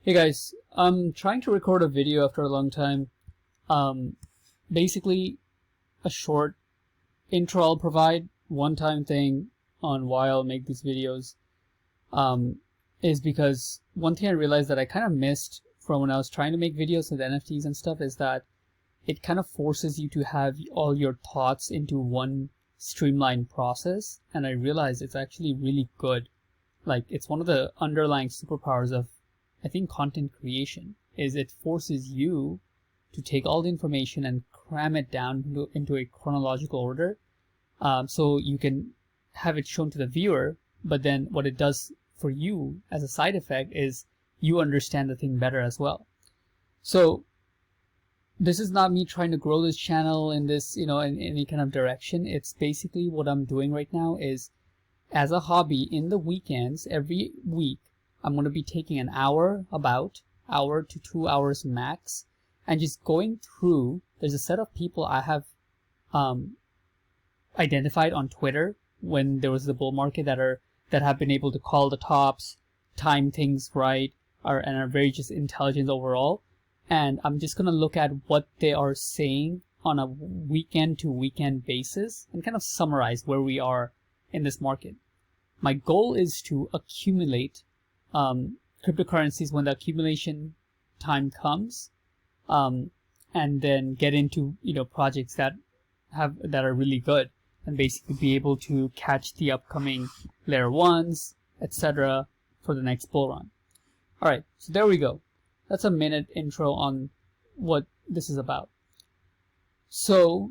Hey guys, I'm trying to record a video after a long time. Basically a short intro I'll provide, one-time thing on why I'll make these videos, is because one thing I realized that I kind of missed from when I was trying to make videos with NFTs and stuff is that it kind of forces you to have all your thoughts into one streamlined process, and I realized it's actually really good. Like, it's one of the underlying superpowers of, I think, content creation, is it forces you to take all the information and cram it down into a chronological order, so you can have it shown to the viewer, but then what it does for you as a side effect is you understand the thing better as well. So this is not me trying to grow this channel in this, in any kind of direction. It's basically what I'm doing right now is, as a hobby, in the weekends, every week, I'm going to be taking an hour to 2 hours max, and just going through. There's a set of people I have identified on Twitter when there was the bull market that have been able to call the tops, time things right, and are very just intelligent overall. And I'm just going to look at what they are saying on a weekend to weekend basis and kind of summarize where we are in this market. My goal is to accumulate cryptocurrencies when the accumulation time comes, and then get into projects that are really good, and basically be able to catch the upcoming layer ones, etc., for the next bull run. All right, so there we go. That's a minute intro on what this is about. So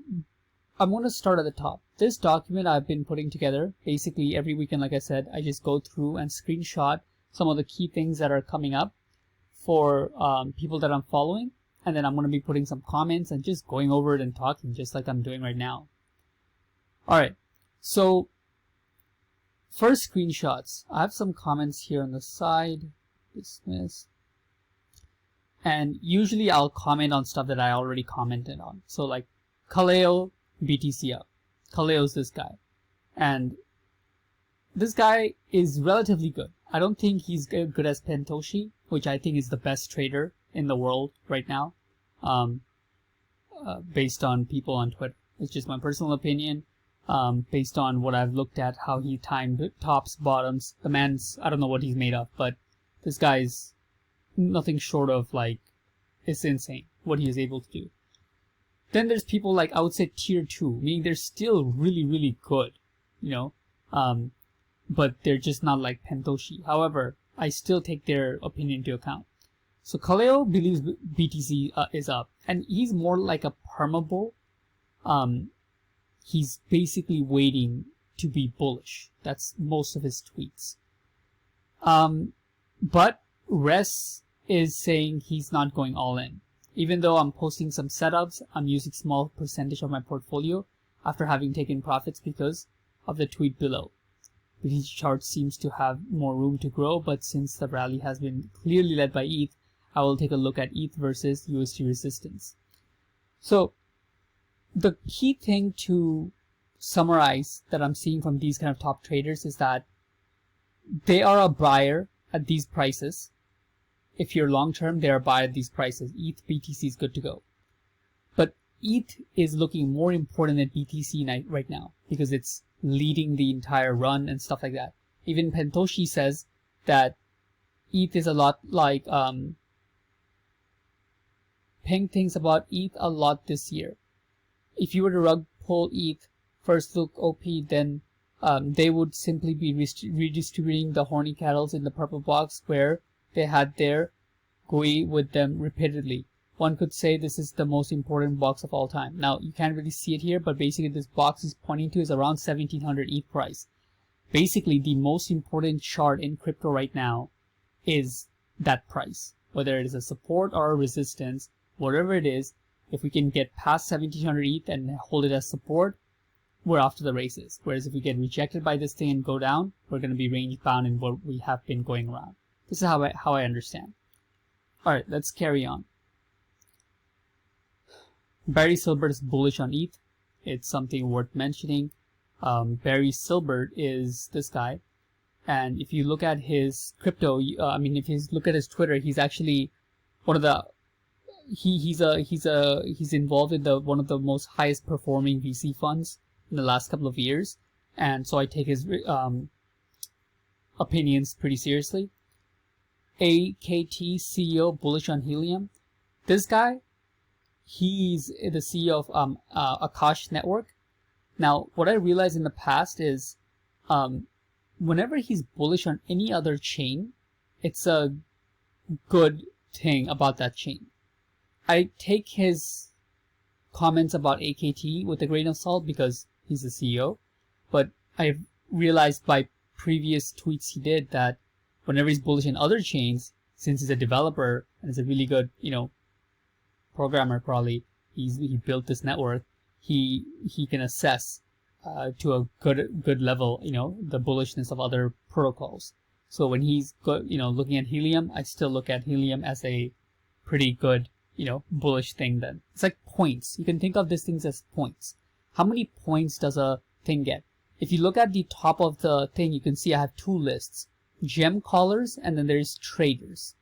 I'm going to start at the top. This document I've been putting together basically every weekend. Like I said, I just go through and screenshot some of the key things that are coming up for people that I'm following, and then I'm going to be putting some comments and just going over it and talking just like I'm doing right now. Alright, so first, screenshots. I have some comments here on the side. Dismiss. And usually I'll comment on stuff that I already commented on. So like Kaleo, BTC up. Kaleo's this guy. And this guy is relatively good. I don't think he's good as Pentoshi, which I think is the best trader in the world right now, based on people on Twitter. It's just my personal opinion, based on what I've looked at, how he timed tops, bottoms. The man's, I don't know what he's made of, but this guy's nothing short of, like, it's insane what he is able to do. Then there's people like, I would say tier 2, meaning they're still really, really good, but they're just not like Pentoshi. However, I still take their opinion into account. So Kaleo believes BTC is up, and he's more like a permabull. He's basically waiting to be bullish. That's most of his tweets. But Res is saying he's not going all in. Even though I'm posting some setups, I'm using small percentage of my portfolio after having taken profits because of the tweet below. BTC chart seems to have more room to grow, but since the rally has been clearly led by ETH, I will take a look at ETH versus USD resistance. So the key thing to summarize that I'm seeing from these kind of top traders is that they are a buyer at these prices. If you're long term, they're a buyer at these prices. ETH, BTC is good to go. But ETH is looking more important than BTC right now because it's leading the entire run and stuff like that. Even Pentoshi says that ETH is a lot like Peng thinks about ETH a lot this year. If you were to rug pull ETH, first look OP, then they would simply be redistributing the horny cattles in the purple box where they had their GUI with them repeatedly. One could say this is the most important box of all time. Now, you can't really see it here, but basically this box is pointing to is around 1700 ETH price. Basically, the most important chart in crypto right now is that price. Whether it is a support or a resistance, whatever it is, if we can get past 1700 ETH and hold it as support, we're off to the races. Whereas if we get rejected by this thing and go down, we're going to be range bound in what we have been going around. This is how I understand. Alright, let's carry on. Barry Silbert is bullish on ETH. It's something worth mentioning. Barry Silbert is this guy. And if you look at his crypto, if you look at his Twitter, he's actually one of the he's involved in the one of the most highest performing VC funds in the last couple of years, and so I take his opinions pretty seriously. AKT CEO bullish on helium. This guy, he's the CEO of Akash Network. Now, what I realized in the past is, whenever he's bullish on any other chain, it's a good thing about that chain. I take his comments about AKT with a grain of salt because he's the CEO, but I've realized by previous tweets he did that whenever he's bullish on other chains, since he's a developer and is a really good, programmer, probably he built this network, he can assess to a good level, the bullishness of other protocols. So when he's looking at helium, I still look at helium as a pretty good, bullish thing. Then it's like points. You can think of these things as points. How many points does a thing get? If you look at the top of the thing, you can see I have two lists: gem callers, and then there's traders,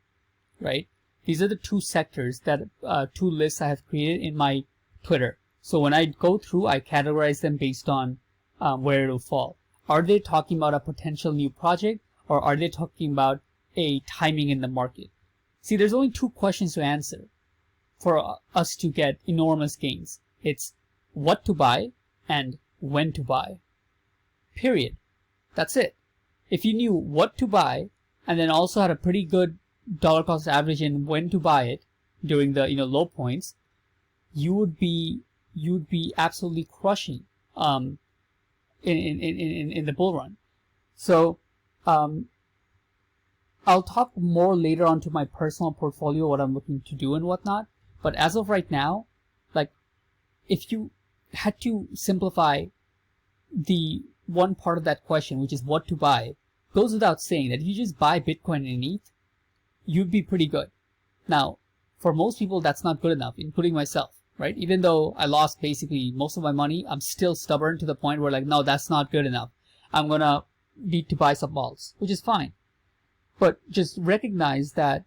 right? These are the two sectors that two lists I have created in my Twitter. So when I go through, I categorize them based on where it will fall. Are they talking about a potential new project, or are they talking about a timing in the market? See, there's only two questions to answer for us to get enormous gains. It's what to buy and when to buy. Period. That's it. If you knew what to buy and then also had a pretty good dollar cost average in when to buy it during the low points, you'd be absolutely crushing in the bull run. So I'll talk more later on to my personal portfolio, what I'm looking to do and whatnot. But as of right now, like, if you had to simplify the one part of that question, which is what to buy, goes without saying that if you just buy Bitcoin and ETH, you'd be pretty good. Now, for most people, that's not good enough, including myself, right? Even though I lost basically most of my money, I'm still stubborn to the point where, like, no, that's not good enough. I'm gonna need to buy some alts, which is fine. But just recognize that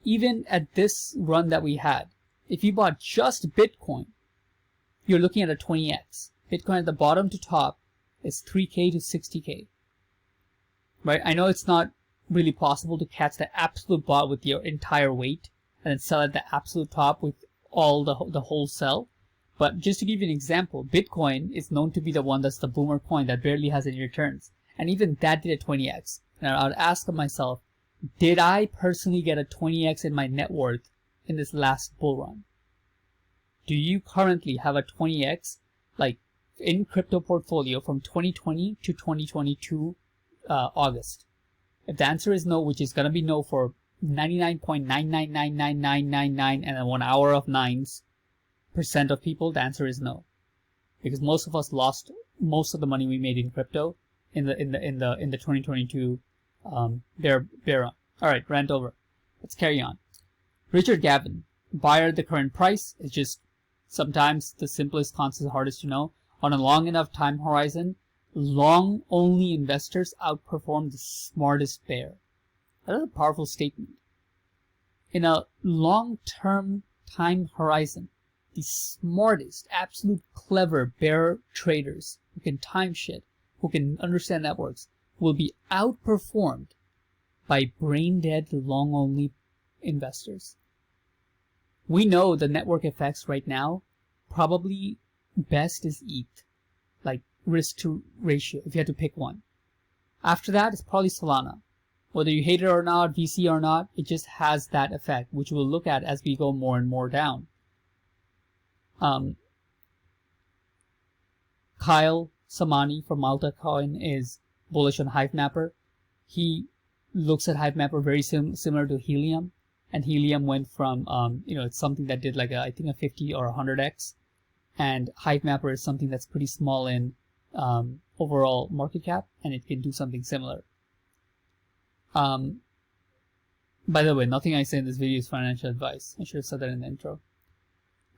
even at this run that we had, if you bought just Bitcoin, you're looking at a 20x. Bitcoin at the bottom to top is 3K to 60K. Right? I know it's not really possible to catch the absolute bot with your entire weight and then sell at the absolute top with all the whole sell. But just to give you an example, Bitcoin is known to be the one that's the boomer coin that barely has any returns. And even that did a 20x. And I would ask myself, did I personally get a 20x in my net worth in this last bull run? Do you currently have a 20x like in crypto portfolio from 2020 to 2022 August? If the answer is no, which is going to be no for 99.9999999 and then 1 hour of 9s% of people, the answer is no, because most of us lost most of the money we made in crypto in the 2022 bear run. All right, rant over. Let's carry on. Richard Gavin, buyer at the current price is just sometimes the simplest concept, hardest to know. On a long enough time horizon, long only investors outperform the smartest bear. That is a powerful statement. In a long-term time horizon, the smartest, absolute clever bear traders who can time shit, who can understand networks, will be outperformed by brain-dead long-only investors. We know the network effects right now, probably best is ETH, like risk to ratio, if you had to pick one. After that, it's probably Solana. Whether you hate it or not, VC or not, it just has that effect, which we'll look at as we go more and more down. Kyle Samani from Malta Coin is bullish on HiveMapper. He looks at HiveMapper very similar to Helium, and Helium went from it's something that did like I think a 50 or 100x, and HiveMapper is something that's pretty small in overall market cap, and it can do something similar. By the way, nothing I say in this video is financial advice. I should have said that in the intro.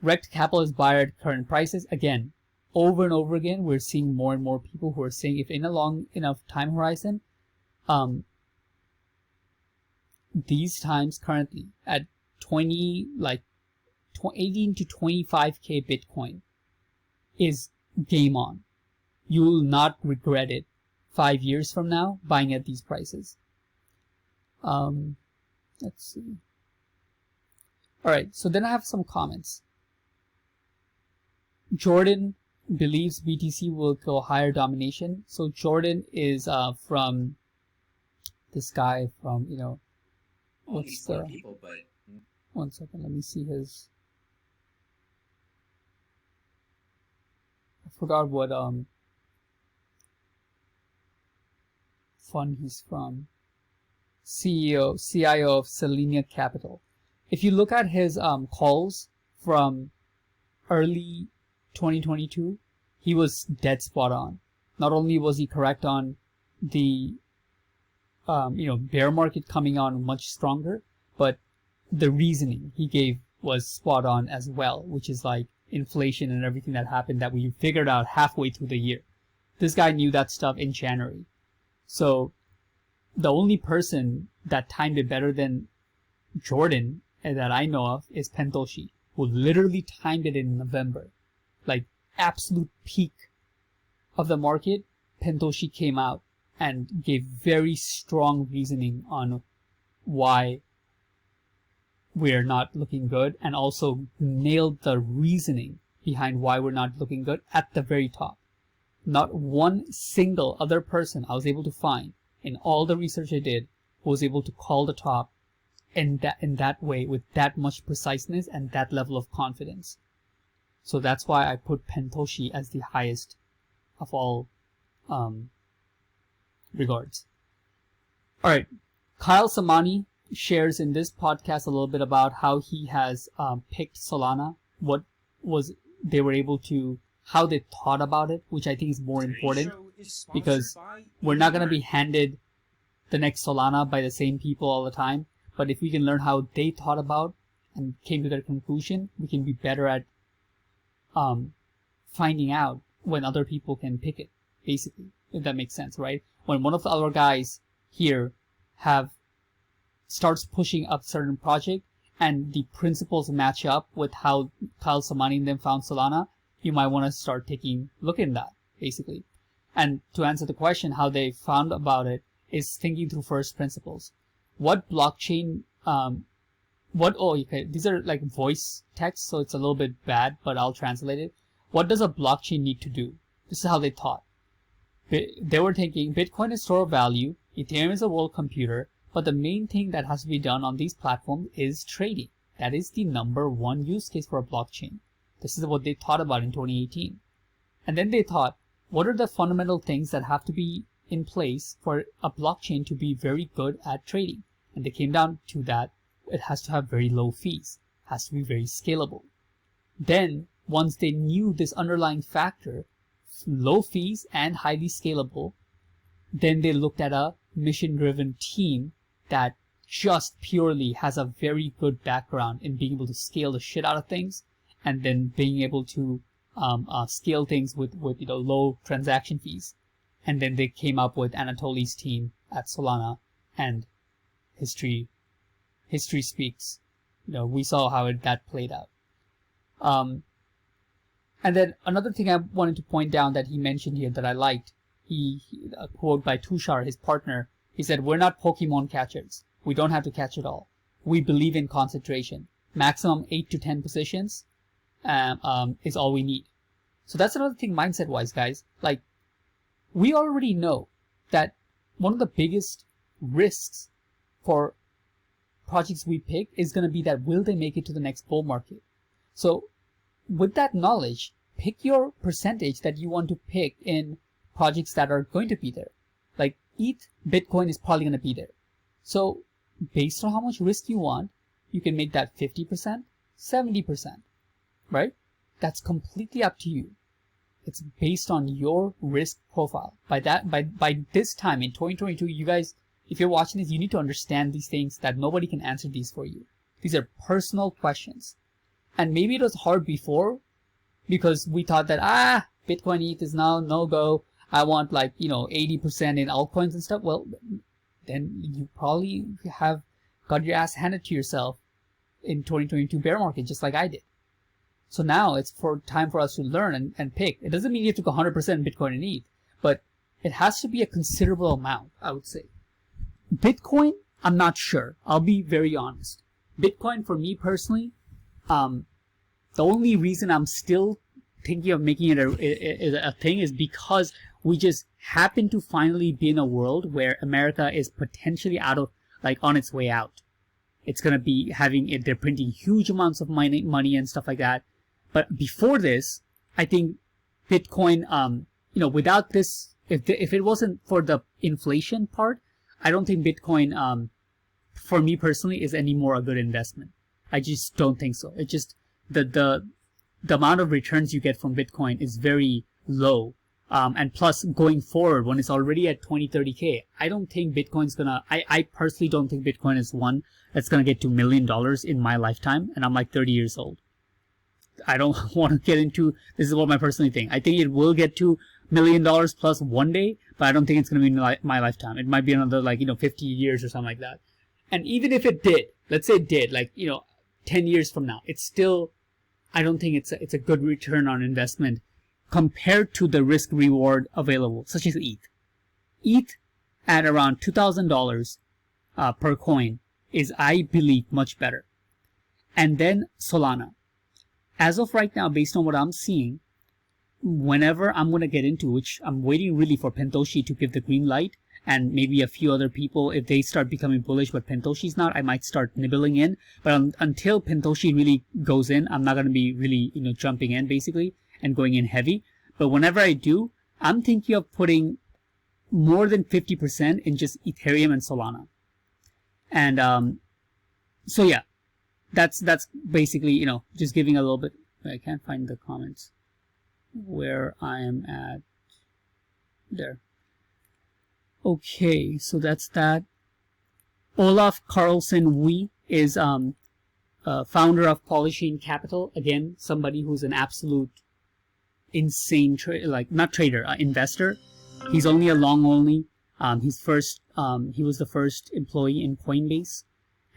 Rect Capital is buyer at current prices. Again, over and over again, we're seeing more and more people who are saying if in a long enough time horizon, these times currently at 18 to 25k Bitcoin is game on. You will not regret it 5 years from now buying at these prices. Let's see. All right, so then I have some comments. Jordan believes BTC will go higher domination. So Jordan is from this guy from, what's the people, but 1 second, let me see his, I forgot what fund he's from. CIO of Selenia Capital. If you look at his calls from early 2022, he was dead spot on. Not only was he correct on the bear market coming on much stronger, but the reasoning he gave was spot on as well, which is like inflation and everything that happened that we figured out halfway through the year. This guy knew that stuff in January. So the only person that timed it better than Jordan that I know of is Pentoshi, who literally timed it in November. Like absolute peak of the market, Pentoshi came out and gave very strong reasoning on why we're not looking good, and also nailed the reasoning behind why we're not looking good at the very top. Not one single other person I was able to find in all the research I did who was able to call the top in that way with that much preciseness and that level of confidence. So that's why I put Pentoshi as the highest of all regards. All right, Kyle Samani shares in this podcast a little bit about how he has picked Solana, what was they were able to, how they thought about it, which I think is more important, because we're not going to be handed the next Solana by the same people all the time. But if we can learn how they thought about and came to their conclusion, we can be better at finding out when other people can pick it, basically, if that makes sense, right? When one of the other guys here starts pushing up certain project and the principles match up with how Kyle Samani and them found Solana, you might want to start looking at that, basically. And to answer the question, how they found about it is thinking through first principles. What blockchain, these are like voice text, so it's a little bit bad, but I'll translate it. What does a blockchain need to do? This is how they thought. They were thinking Bitcoin is store of value, Ethereum is a world computer, but the main thing that has to be done on these platforms is trading. That is the number one use case for a blockchain. This is what they thought about in 2018. And then they thought, what are the fundamental things that have to be in place for a blockchain to be very good at trading? And they came down to that it has to have very low fees, has to be very scalable. Then, once they knew this underlying factor, low fees and highly scalable, then they looked at a mission-driven team that just purely has a very good background in being able to scale the shit out of things, and then being able to scale things with low transaction fees. And then they came up with Anatoly's team at Solana, and history speaks. We saw how that played out. And then another thing I wanted to point down that he mentioned here that I liked, a quote by Tushar, his partner, he said, "We're not Pokemon catchers. We don't have to catch it all. We believe in concentration. Maximum 8 to 10 positions is all we need." So that's another thing mindset-wise, guys. Like, we already know that one of the biggest risks for projects we pick is going to be that will they make it to the next bull market? So with that knowledge, pick your percentage that you want to pick in projects that are going to be there. Like ETH, Bitcoin is probably going to be there. So based on how much risk you want, you can make that 50%, 70%, right? That's completely up to you. It's based on your risk profile. By this time in 2022, you guys, if you're watching this, you need to understand these things that nobody can answer these for you. These are personal questions. And maybe it was hard before because we thought that, Bitcoin ETH is now no go. I want 80% in altcoins and stuff. Well, then you probably have got your ass handed to yourself in 2022 bear market, just like I did. So now it's time for us to learn and pick. It doesn't mean you have to go 100% Bitcoin and ETH, but it has to be a considerable amount, I would say. Bitcoin, I'm not sure. I'll be very honest. Bitcoin, for me personally, the only reason I'm still thinking of making it a thing is because we just happen to finally be in a world where America is potentially on its way out. It's going to be they're printing huge amounts of money and stuff like that. But before this, I think Bitcoin, without this, if it wasn't for the inflation part, I don't think Bitcoin, for me personally, is any more a good investment. I just don't think so. It just, the amount of returns you get from Bitcoin is very low. And plus, going forward, when it's already at 20, 30K, I don't think Bitcoin's I personally don't think Bitcoin is one that's gonna get to $1 million in my lifetime, and I'm like 30 years old. I don't want to get into, this is what my personal thing. I think it will get to $1 million plus one day, but I don't think it's gonna be in my lifetime. It might be another 50 years or something like that. And even if it did, let's say it did, 10 years from now, it's still, I don't think it's a good return on investment compared to the risk reward available, such as ETH. ETH at around $2,000 per coin is, I believe, much better. And then Solana. As of right now, based on what I'm seeing, whenever I'm going to get into, which I'm waiting really for Pentoshi to give the green light, and maybe a few other people, if they start becoming bullish, but Pentoshi's not, I might start nibbling in. But until Pentoshi really goes in, I'm not going to be really, jumping in, basically, and going in heavy. But whenever I do, I'm thinking of putting more than 50% in just Ethereum and Solana. And so yeah, that's basically, just giving a little bit. I can't find the comments where I am at. There. Okay, so that's that. Olaf Carlson Wee is founder of Polychain Capital. Again, somebody who's an absolute insane investor. He's only a long only. He was the first employee in Coinbase,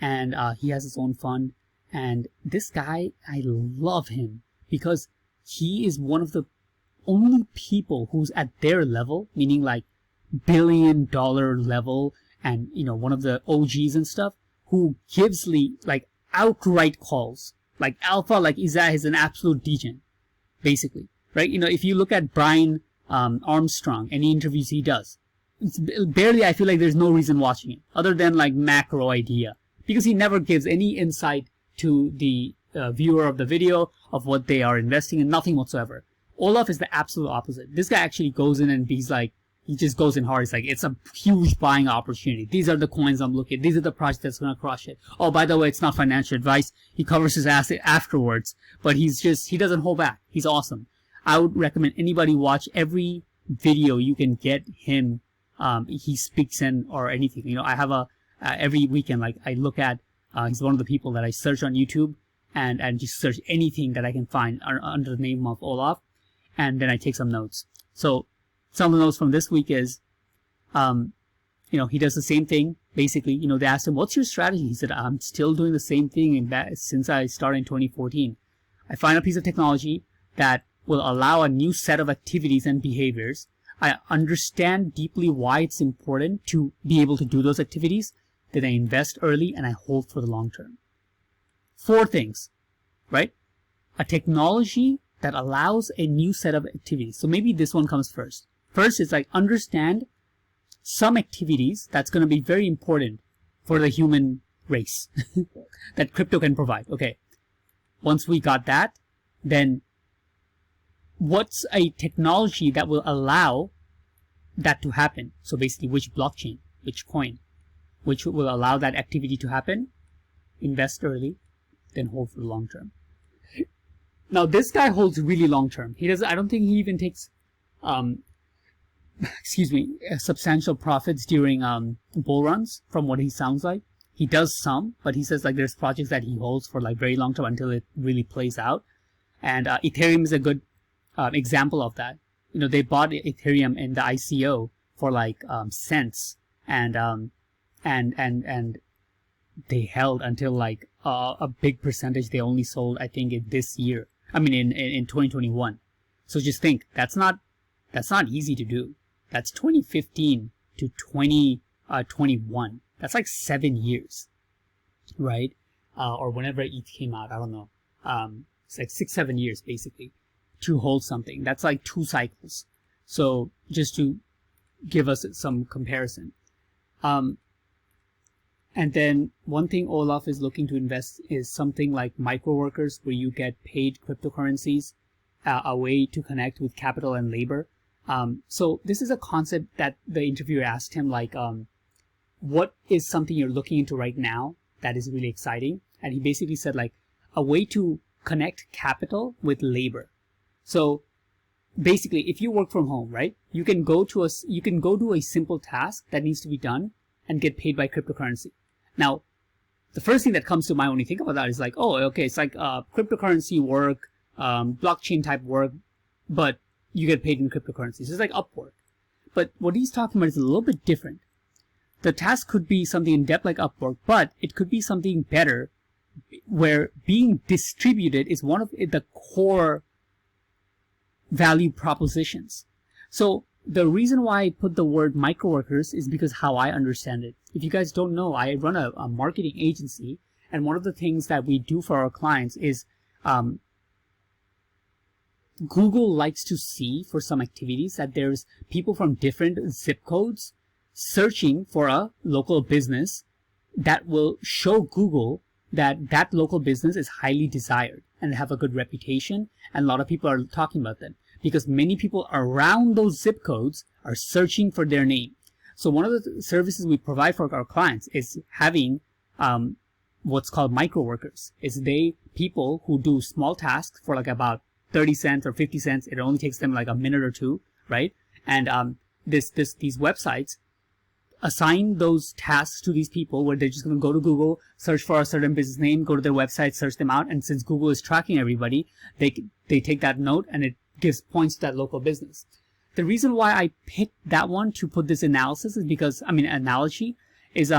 and he has his own fund. And this guy, I love him because he is one of the only people who's at their level, meaning like $1 billion level, and one of the OGs and stuff, who gives outright calls. Like Alpha, is an absolute degen, basically. Right? If you look at Brian Armstrong, any interviews he does, it's barely, I feel like there's no reason watching it, other than macro idea. Because he never gives any insight to the viewer of the video of what they are investing in, nothing whatsoever. Olaf is the absolute opposite. This guy actually goes in and he just goes in hard. It's it's a huge buying opportunity. These are the coins I'm looking at. These are the projects that's going to crush it. Oh, by the way, it's not financial advice. He covers his ass afterwards, but he doesn't hold back. He's awesome. I would recommend anybody watch every video you can get him. He speaks in or anything. I have every weekend, I look at, he's one of the people that I search on YouTube and just search anything that I can find under the name of Olaf. And then I take some notes. So some of the notes from this week is, he does the same thing. Basically, they asked him, what's your strategy? He said, I'm still doing the same thing since I started in 2014. I find a piece of technology that will allow a new set of activities and behaviors. I understand deeply why it's important to be able to do those activities. Then I invest early and I hold for the long term. 4 things, right? A technology that allows a new set of activities. So maybe this one comes first. First is understand some activities that's going to be very important for the human race that crypto can provide. Okay. Once we got that, then what's a technology that will allow that to happen? So basically, which blockchain, which coin, which will allow that activity to happen? Invest early, then hold for the long term. Now, this guy holds really long term. I don't think he even takes, substantial profits during bull runs, from what he sounds like. He does some, but he says there's projects that he holds for very long term until it really plays out. And Ethereum is a good example of that. They bought Ethereum in the ICO for cents, and and they held until like a big percentage. They only sold, I think, in this year. I mean, in 2021. So just think, that's not easy to do. That's 2015 to 2021. That's like 7 years, right? Or whenever ETH came out, I don't know. It's like 6-7 years basically to hold something. That's like 2 cycles. So just to give us some comparison. And then one thing Olaf is looking to invest is something like micro workers, where you get paid cryptocurrencies, a way to connect with capital and labor. So this is a concept that the interviewer asked him, like, what is something you're looking into right now that is really exciting? And he basically said, like, a way to connect capital with labor. So basically, if you work from home, right, you can go do a simple task that needs to be done and get paid by cryptocurrency. Now, the first thing that comes to mind when you think about that is like, oh, okay, it's like cryptocurrency work, blockchain type work, but you get paid in cryptocurrency. So it's like Upwork. But what he's talking about is a little bit different. The task could be something in depth like Upwork, but it could be something better, where being distributed is one of the core value propositions. So the reason why I put the word micro workers is because how I understand it. If you guys don't know, I run a marketing agency, and one of the things that we do for our clients is Google likes to see for some activities that there's people from different zip codes searching for a local business that will show Google that that local business is highly desired and have a good reputation, and a lot of people are talking about them because many people around those zip codes are searching for their name. So one of the services we provide for our clients is having what's called micro workers. It's people who do small tasks for like about 30 cents or 50 cents. It only takes them like a minute or two, right? And these websites assign those tasks to these people, where they're just going to go to Google, search for a certain business name, go to their website, search them out, and since Google is tracking everybody, they take that note and it gives points to that local business. The reason why I picked that one to put this analysis is because, analogy is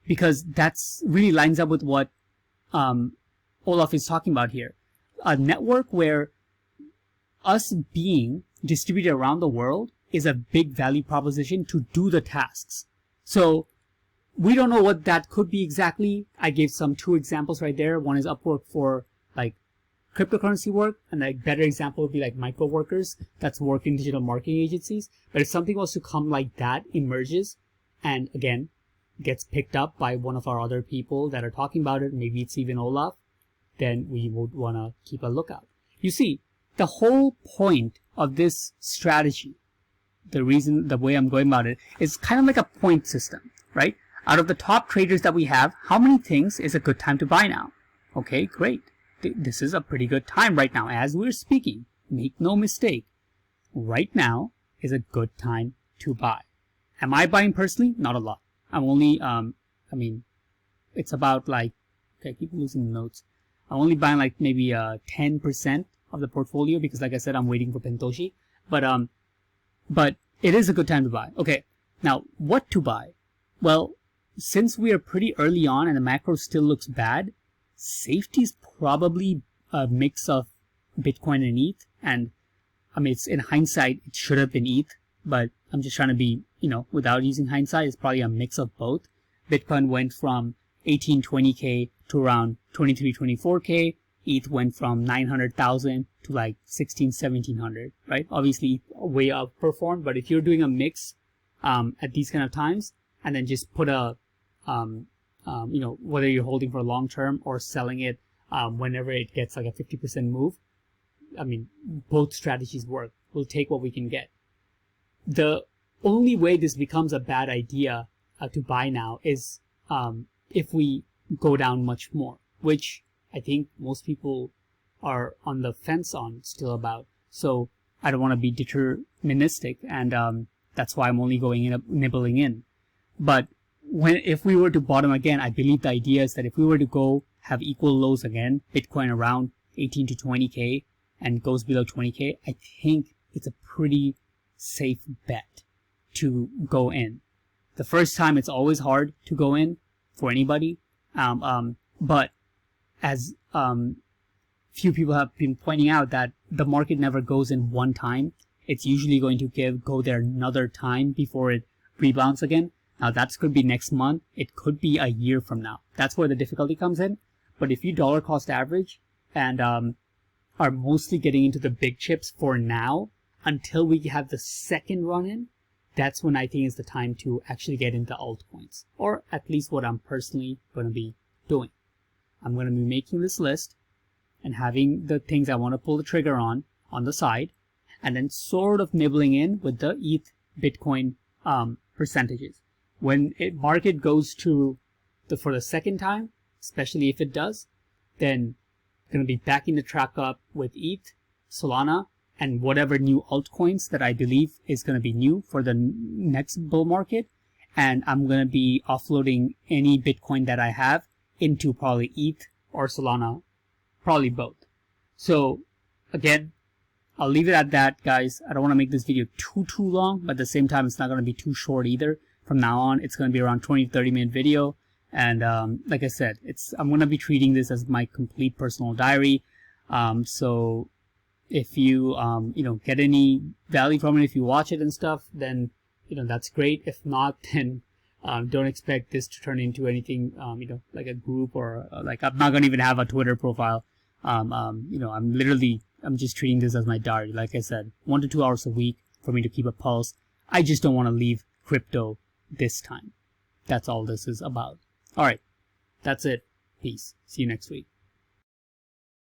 because that's really lines up with what Olaf is talking about here. A network where us being distributed around the world is a big value proposition to do the tasks. So we don't know what that could be exactly. I gave 2 examples right there. One is Upwork for like cryptocurrency work, and a better example would be like micro workers that's work in digital marketing agencies. But if something was to come like that, emerges, and again gets picked up by one of our other people that are talking about it, maybe it's even Olaf, then we would want to keep a lookout. You see, the whole point of this strategy, the way I'm going about it, is kind of like a point system, right? Out of the top traders that we have, how many things is a good time to buy now? Okay, great. This is a pretty good time right now as we're speaking. Make no mistake. Right now is a good time to buy. Am I buying personally? Not a lot. I'm only, it's about like, okay, I keep losing the notes. I'm only buying like maybe 10% of the portfolio because, like I said, I'm waiting for Pentoshi. But it is a good time to buy. Okay, now what to buy? Well, since we are pretty early on and the macro still looks bad, safety is probably a mix of Bitcoin and ETH. And it's in hindsight, it should have been ETH, but I'm just trying to be, without using hindsight, it's probably a mix of both. Bitcoin went from 18-20K to around 23-24K. ETH went from 900,000 to like 1,1700, right? Obviously, way outperformed. But if you're doing a mix at these kind of times, and then just put a, whether you're holding for long term or selling it whenever it gets like a 50% move, both strategies work. We'll take what we can get. The only way this becomes a bad idea to buy now is if we go down much more, which I think most people are on the fence on still about. So I don't want to be deterministic, and that's why I'm only going in, nibbling in. But if we were to bottom again, I believe the idea is that if we were to go have equal lows again, Bitcoin around 18 to 20K and goes below 20K, I think it's a pretty safe bet to go in. The first time it's always hard to go in for anybody, but as few people have been pointing out, that the market never goes in one time. It's usually going to go there another time before it rebounds again. Now that could be next month. It could be a year from now. That's where the difficulty comes in. But if you dollar cost average and are mostly getting into the big chips for now until we have the second run in, that's when I think is the time to actually get into altcoins, or at least what I'm personally going to be doing. I'm going to be making this list and having the things I want to pull the trigger on the side, and then sort of nibbling in with the ETH Bitcoin percentages. When market goes to for the second time, especially if it does, then going to be backing the track up with ETH, Solana, and whatever new altcoins that I believe is going to be new for the next bull market. And I'm going to be offloading any Bitcoin that I have into probably ETH or Solana, probably both. So again, I'll leave it at that, guys. I don't want to make this video too long, but at the same time, it's not going to be too short either. From now on, it's going to be around 20 to 30 minute video. And like I said, I'm going to be treating this as my complete personal diary. So if you get any value from it, if you watch it and stuff, then that's great. If not, then don't expect this to turn into anything like a group, or like I'm not going to even have a Twitter profile. I'm just treating this as my diary. Like I said, 1 to 2 hours a week for me to keep a pulse. I just don't want to leave crypto this time. That's all this is about. All right, that's it. Peace. See you next week.